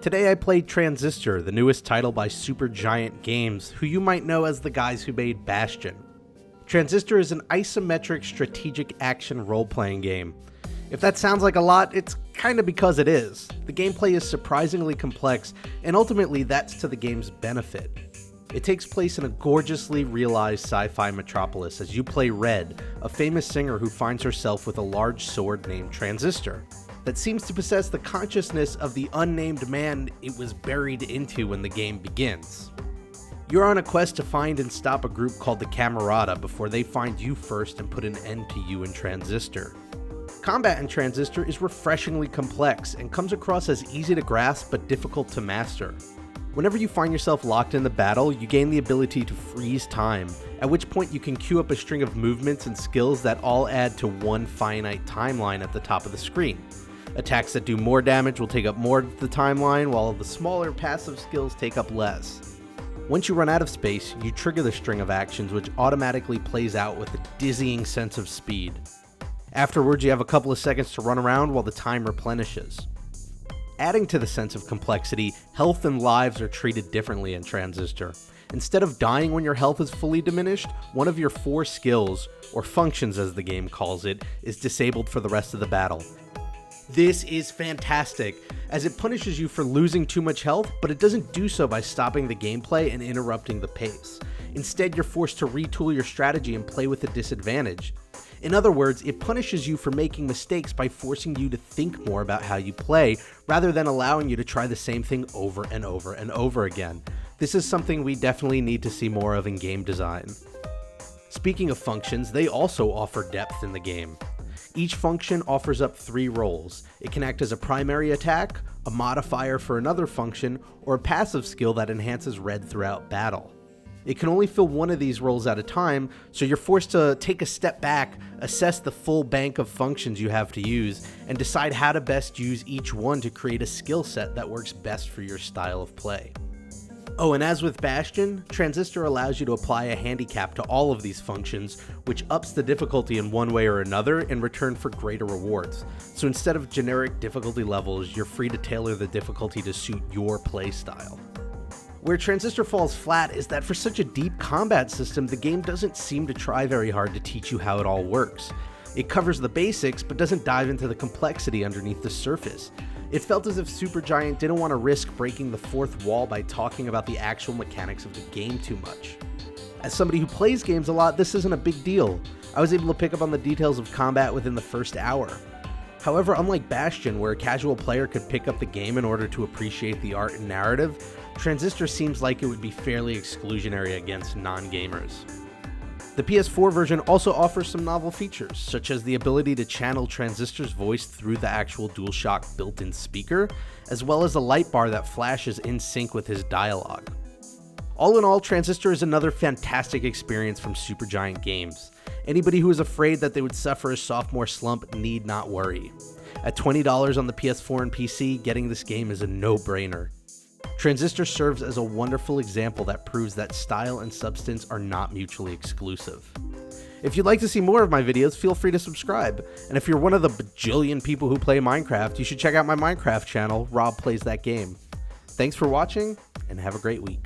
Today I played Transistor, the newest title by Supergiant Games, who you might know as the guys who made Bastion. Transistor is an isometric strategic action role-playing game. If that sounds like a lot, it's kinda because it is. The gameplay is surprisingly complex, and ultimately that's to the game's benefit. It takes place in a gorgeously realized sci-fi metropolis as you play Red, a famous singer who finds herself with a large sword named Transistor that seems to possess the consciousness of the unnamed man it was buried into when the game begins. You're on a quest to find and stop a group called the Camerata before they find you first and put an end to you in Transistor. Combat in Transistor is refreshingly complex and comes across as easy to grasp but difficult to master. Whenever you find yourself locked in the battle, you gain the ability to freeze time, at which point you can queue up a string of movements and skills that all add to one finite timeline at the top of the screen. Attacks that do more damage will take up more of the timeline, while the smaller passive skills take up less. Once you run out of space, you trigger the string of actions which automatically plays out with a dizzying sense of speed. Afterwards, you have a couple of seconds to run around while the time replenishes. Adding to the sense of complexity, health and lives are treated differently in Transistor. Instead of dying when your health is fully diminished, one of your 4 skills, or functions as the game calls it, is disabled for the rest of the battle. This is fantastic, as it punishes you for losing too much health, but it doesn't do so by stopping the gameplay and interrupting the pace. Instead, you're forced to retool your strategy and play with a disadvantage. In other words, it punishes you for making mistakes by forcing you to think more about how you play, rather than allowing you to try the same thing over and over and over again. This is something we definitely need to see more of in game design. Speaking of functions, they also offer depth in the game. Each function offers up 3 roles. It can act as a primary attack, a modifier for another function, or a passive skill that enhances Red throughout battle. It can only fill one of these roles at a time, so you're forced to take a step back, assess the full bank of functions you have to use, and decide how to best use each one to create a skill set that works best for your style of play. Oh, and as with Bastion, Transistor allows you to apply a handicap to all of these functions, which ups the difficulty in one way or another in return for greater rewards. So instead of generic difficulty levels, you're free to tailor the difficulty to suit your playstyle. Where Transistor falls flat is that for such a deep combat system, the game doesn't seem to try very hard to teach you how it all works. It covers the basics, but doesn't dive into the complexity underneath the surface. It felt as if Supergiant didn't want to risk breaking the 4th wall by talking about the actual mechanics of the game too much. As somebody who plays games a lot, this isn't a big deal. I was able to pick up on the details of combat within the first hour. However, unlike Bastion, where a casual player could pick up the game in order to appreciate the art and narrative, Transistor seems like it would be fairly exclusionary against non-gamers. The PS4 version also offers some novel features, such as the ability to channel Transistor's voice through the actual DualShock built-in speaker, as well as a light bar that flashes in sync with his dialogue. All in all, Transistor is another fantastic experience from Supergiant Games. Anybody who is afraid that they would suffer a sophomore slump need not worry. At $20 on the PS4 and PC, getting this game is a no-brainer. Transistor serves as a wonderful example that proves that style and substance are not mutually exclusive. If you'd like to see more of my videos, feel free to subscribe. And if you're one of the bajillion people who play Minecraft, you should check out my Minecraft channel, Rob Plays That Game. Thanks for watching, and have a great week.